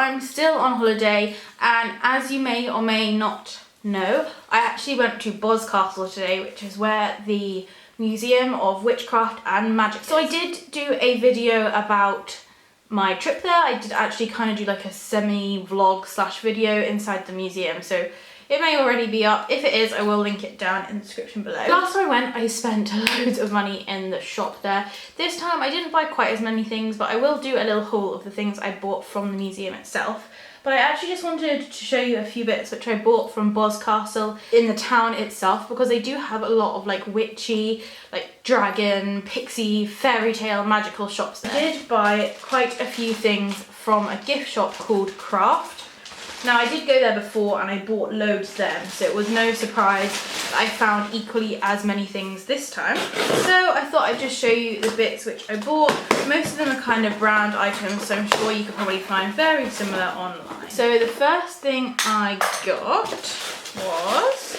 I'm still on holiday, and as you may or may not know, I actually went to Boscastle today, which is where the Museum of Witchcraft and Magic is. So I did do a video about my trip there. I did actually kind of do like a semi-vlog / video inside the museum, so it may already be up. If it is, I will link it down in the description below. Last time I went, I spent loads of money in the shop there. This time I didn't buy quite as many things, but I will do a little haul of the things I bought from the museum itself. But I actually just wanted to show you a few bits which I bought from Boscastle in the town itself, because they do have a lot of like witchy, like dragon, pixie, fairy tale, magical shops there. I did buy quite a few things from a gift shop called Craft. Now I did go there before and I bought loads then, so it was no surprise that I found equally as many things this time. So I thought I'd just show you the bits which I bought. Most of them are kind of brand items, so I'm sure you could probably find very similar online. So the first thing I got was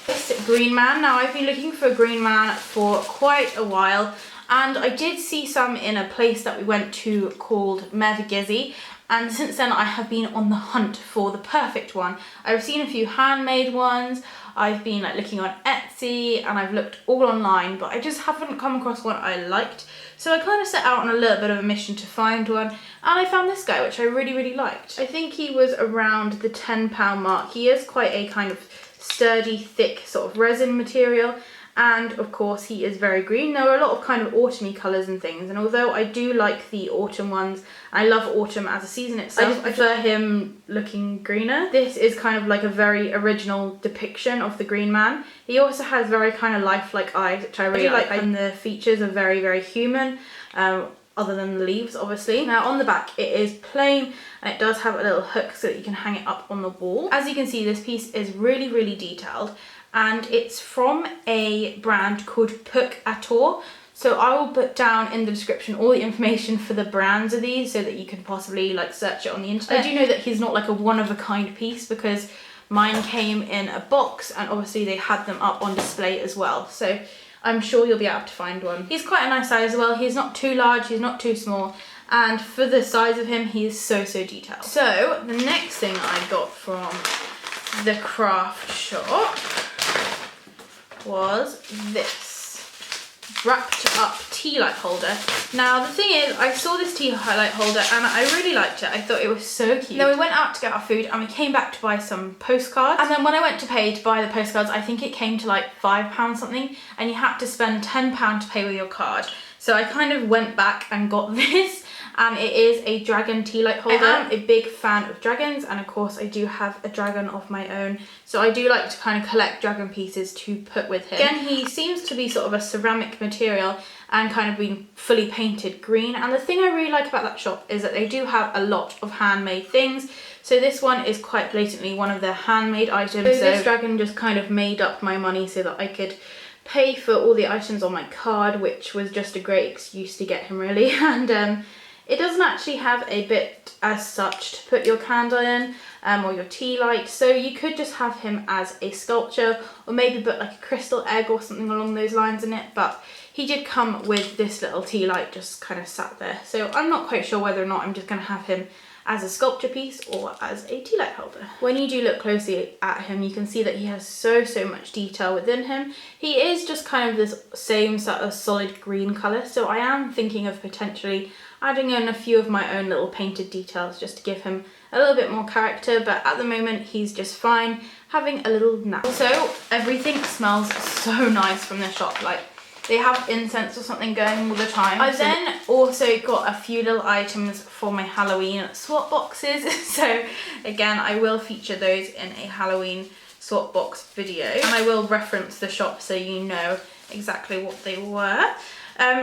this Greenman. Now I've been looking for a Greenman for quite a while, and I did see some in a place that we went to called mythical. And since then I have been on the hunt for the perfect one. I've seen a few handmade ones, I've been like looking on Etsy, and I've looked all online, but I just haven't come across one I liked. So I kind of set out on a little bit of a mission to find one, and I found this guy, which I really liked. I think he was around the £10 mark. He is quite a kind of sturdy, thick sort of resin material. And of course he is very green. There are a lot of kind of autumny colours and things, and although I do like the autumn ones, I love autumn as a season itself, I prefer him looking greener. This is kind of like a very original depiction of the Greenman. He also has very kind of lifelike eyes, which I really like, and the features are very human, other than the leaves obviously. Now on the back it is plain, and it does have a little hook so that you can hang it up on the wall. As you can see, this piece is really detailed, and it's from a brand called Boscastle. So I will put down in the description all the information for the brands of these so that you can possibly like search it on the internet. I do know that he's not like a one-of-a-kind piece, because mine came in a box and obviously they had them up on display as well. So I'm sure you'll be able to find one. He's quite a nice size as well. He's not too large, he's not too small. And for the size of him, he is so detailed. So the next thing I got from the craft shop was this wrapped up tea light holder. Now the thing is, I saw this tea light holder and I really liked it. I thought it was so cute. Then we went out to get our food and we came back to buy some postcards, and then when I went to pay to buy the postcards, I think it came to like £5 something, and you had to spend £10 to pay with your card. So I kind of went back and got this, and it is a dragon tea light holder. I am a big fan of dragons, and of course I do have a dragon of my own, so I do like to kind of collect dragon pieces to put with him. Again, he seems to be sort of a ceramic material and kind of been fully painted green, and the thing I really like about that shop is that they do have a lot of handmade things. So this one is quite blatantly one of their handmade items. So this dragon just kind of made up my money so that I could pay for all the items on my card, which was just a great excuse to get him really. And it doesn't actually have a bit as such to put your candle in or your tea light, so you could just have him as a sculpture, or maybe put like a crystal egg or something along those lines in it, but he did come with this little tea light just kind of sat there. So I'm not quite sure whether or not I'm just going to have him as a sculpture piece or as a tea light holder. When you do look closely at him, you can see that he has so much detail within him. He is just kind of this same sort of solid green colour, so I am thinking of potentially adding in a few of my own little painted details just to give him a little bit more character, but at the moment he's just fine having a little nap. Also, everything smells so nice from the shop. Like, they have incense or something going all the time. I then also got a few little items for my Halloween swap boxes. So again, I will feature those in a Halloween swap box video, and I will reference the shop so you know exactly what they were.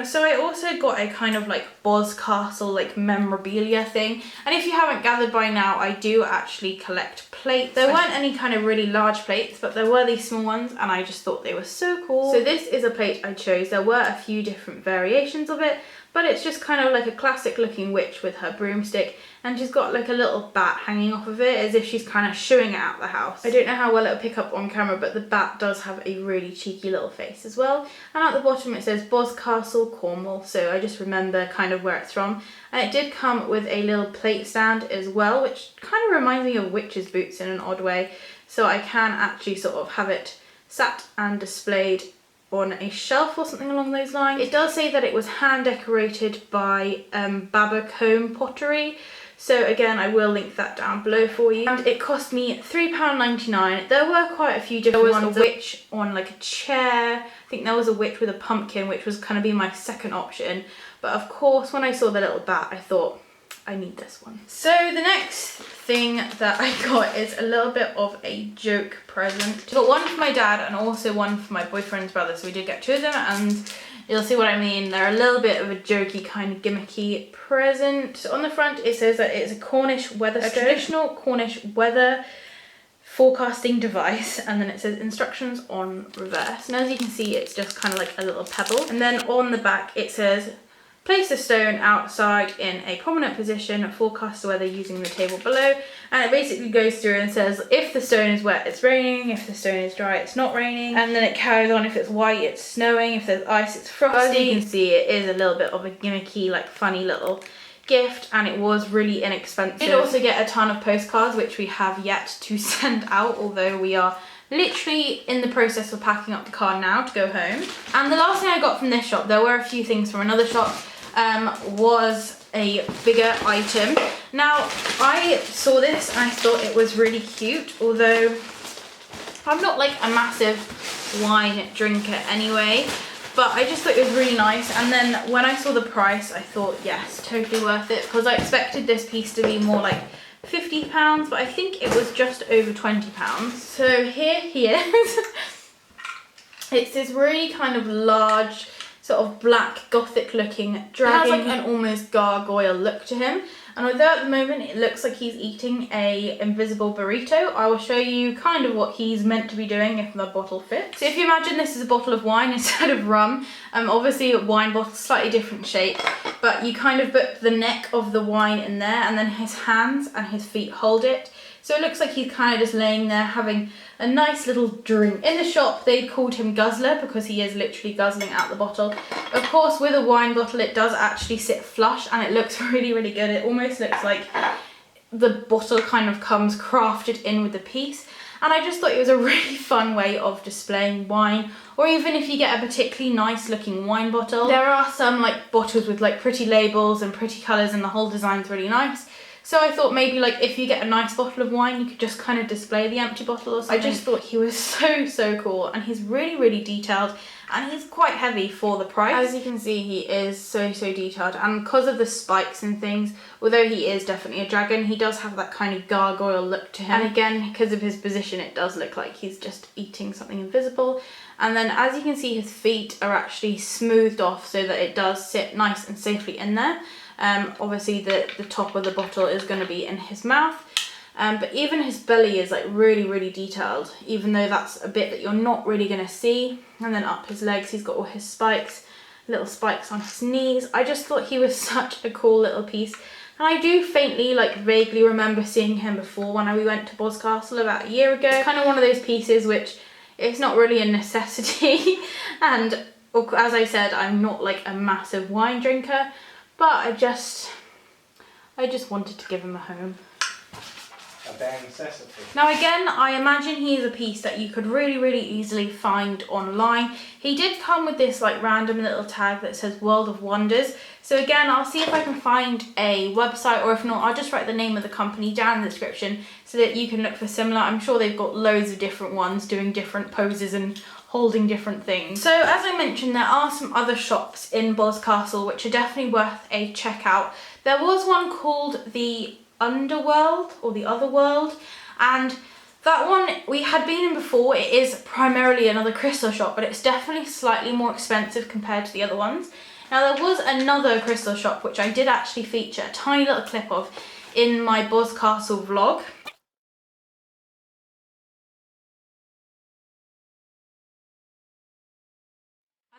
So I also got a kind of like Boscastle like memorabilia thing, and if you haven't gathered by now, I do actually collect plates. There weren't any kind of really large plates, but there were these small ones, and I just thought they were so cool. So this is a plate I chose. There were a few different variations of it, but it's just kind of like a classic looking witch with her broomstick, and she's got like a little bat hanging off of it as if she's kind of shooing it out the house. I don't know how well it'll pick up on camera, but the bat does have a really cheeky little face as well. And at the bottom it says Boscastle, Cornwall, so I just remember kind of where it's from. And it did come with a little plate stand as well, which kind of reminds me of witch's boots in an odd way, so I can actually sort of have it sat and displayed on a shelf or something along those lines. It does say that it was hand decorated by Babacombe pottery, so again I will link that down below for you. And it cost me £3.99. There were quite a few different ones. There was a witch on like a chair, I think there was a witch with a pumpkin, which was kind of be my second option, but of course when I saw the little bat I thought I need this one. So the next thing that I got is a little bit of a joke present. I got one for my dad and also one for my boyfriend's brother, so we did get two of them, and you'll see what I mean. They're a little bit of a jokey kind of gimmicky present. On the front it says that it's a Cornish weather stone, a traditional Cornish weather forecasting device, and then it says instructions on reverse. And as you can see, it's just kind of like a little pebble. And then on the back it says, place the stone outside in a prominent position, forecast the weather using the table below. And it basically goes through and says if the stone is wet it's raining, if the stone is dry it's not raining, and then it carries on, if it's white it's snowing, if there's ice it's frosty. As you can see, it is a little bit of a gimmicky, like funny little gift, and it was really inexpensive. We did also get a ton of postcards which we have yet to send out, although we are literally in the process of packing up the car now to go home. And the last thing I got from this shop, there were a few things from another shop, was a bigger item. Now I saw this and I thought it was really cute, although I'm not like a massive wine drinker anyway, but I just thought it was really nice. And then when I saw the price I thought yes, totally worth it, because I expected this piece to be more like £50, but I think it was just over £20. So here he is. It's this really kind of large sort of black gothic looking dragon. It has like an almost gargoyle look to him, and although at the moment it looks like he's eating a invisible burrito, I will show you kind of what he's meant to be doing if the bottle fits. So if you imagine this is a bottle of wine instead of rum, obviously a wine bottle, slightly different shape, but you kind of put the neck of the wine in there and then his hands and his feet hold it. So it looks like he's kind of just laying there having a nice little drink. In the shop they called him Guzzler because he is literally guzzling out the bottle. Of course with a wine bottle it does actually sit flush and it looks really, really good. It almost looks like the bottle kind of comes crafted in with the piece. And I just thought it was a really fun way of displaying wine, or even if you get a particularly nice looking wine bottle. There are some like bottles with like pretty labels and pretty colours and the whole design's really nice. So I thought maybe like if you get a nice bottle of wine, you could just kind of display the empty bottle or something. I just thought he was so cool, and he's really, really detailed, and he's quite heavy for the price. As you can see, he is so detailed, and because of the spikes and things, although he is definitely a dragon, he does have that kind of gargoyle look to him. And again, because of his position, it does look like he's just eating something invisible. And then as you can see, his feet are actually smoothed off so that it does sit nice and safely in there. Obviously the top of the bottle is going to be in his mouth, but even his belly is like really, really detailed, even though that's a bit that you're not really going to see. And then up his legs he's got all his spikes, little spikes on his knees. I just thought he was such a cool little piece, and I do faintly, like vaguely remember seeing him before when we went to Boscastle about a year ago. It's kind of one of those pieces which it's not really a necessity and as I said, I'm not like a massive wine drinker, but I just wanted to give him a home. A bare necessity. Now again, I imagine he's a piece that you could really, really easily find online. He did come with this like random little tag that says World of Wonders. So again, I'll see if I can find a website, or if not, I'll just write the name of the company down in the description so that you can look for similar. I'm sure they've got loads of different ones doing different poses and holding different things. So as I mentioned, there are some other shops in Boscastle which are definitely worth a check out. There was one called the Underworld or the Otherworld, and that one we had been in before. It is primarily another crystal shop, but it's definitely slightly more expensive compared to the other ones. Now there was another crystal shop which I did actually feature a tiny little clip of in my Boscastle vlog.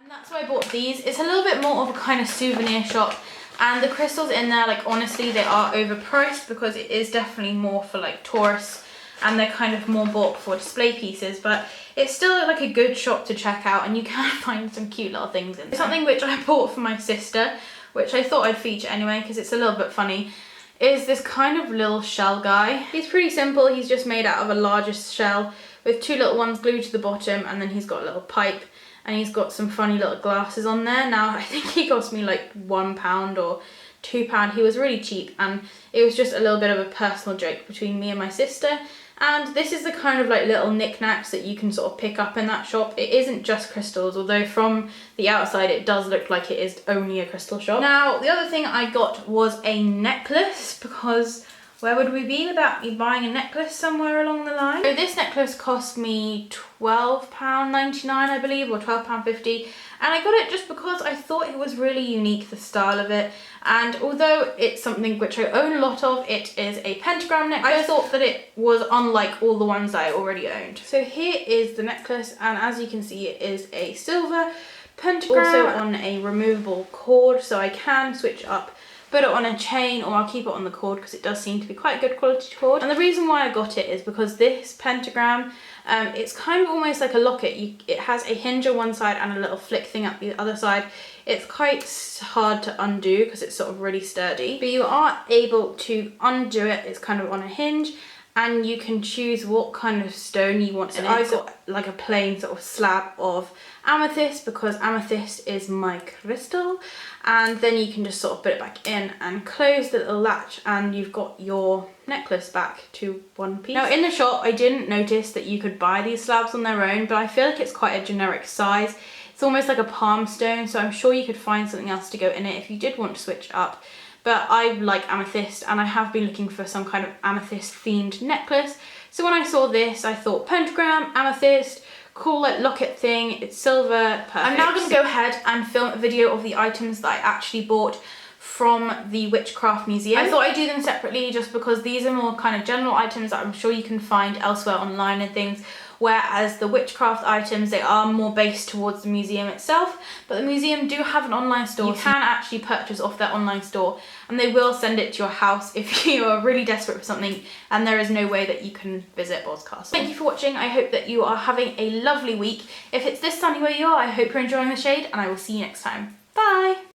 And And that's why I bought these. It's a little bit more of a kind of souvenir shop, and the crystals in there, like honestly, they are overpriced because it is definitely more for like tourists, and they're kind of more bought for display pieces, but it's still like a good shop to check out, and you can find some cute little things in there. Something which I bought for my sister, which I thought I'd feature anyway because it's a little bit funny, is this kind of little shell guy. He's pretty simple. He's just made out of a larger shell with 2 little ones glued to the bottom, and then he's got a little pipe, and he's got some funny little glasses on there. Now, I think he cost me like £1 or £2. He was really cheap, and it was just a little bit of a personal joke between me and my sister. And this is the kind of like little knickknacks that you can sort of pick up in that shop. It isn't just crystals, although from the outside it does look like it is only a crystal shop. Now, the other thing I got was a necklace, because where would we be without me buying a necklace somewhere along the line? So this necklace cost me £12.99, I believe, or £12.50. And I got it just because I thought it was really unique, the style of it. And although it's something which I own a lot of, it is a pentagram necklace, I thought that it was unlike all the ones that I already owned. So here is the necklace, and as you can see, it is a silver pentagram, also on a removable cord, so I can switch up, put it on a chain, or I'll keep it on the cord because it does seem to be quite a good quality cord. And the reason why I got it is because this pentagram, it's kind of almost like a locket. It has a hinge on one side and a little flick thing up the other side. It's quite hard to undo because it's sort of really sturdy, but you are able to undo it. It's kind of on a hinge, and you can choose what kind of stone you want in it. I got like a plain sort of slab of amethyst because amethyst is my crystal, and then you can just sort of put it back in and close the little latch, and you've got your necklace back to one piece. Now in the shop I didn't notice that you could buy these slabs on their own, but I feel like it's quite a generic size. It's almost like a palm stone, so I'm sure you could find something else to go in it if you did want to switch up. But I like amethyst, and I have been looking for some kind of amethyst themed necklace. So when I saw this, I thought pentagram, amethyst, cool like locket thing, it's silver, perfect. I'm now going to go ahead and film a video of the items that I actually bought from the Witchcraft Museum. I thought I'd do them separately just because these are more kind of general items that I'm sure you can find elsewhere online and things, whereas the witchcraft items, they are more based towards the museum itself, but the museum do have an online store. You can actually purchase off their online store, and they will send it to your house if you are really desperate for something and there is no way that you can visit Boscastle. Thank you for watching. I hope that you are having a lovely week. If it's this sunny where you are, I hope you're enjoying the shade, and I will see you next time. Bye!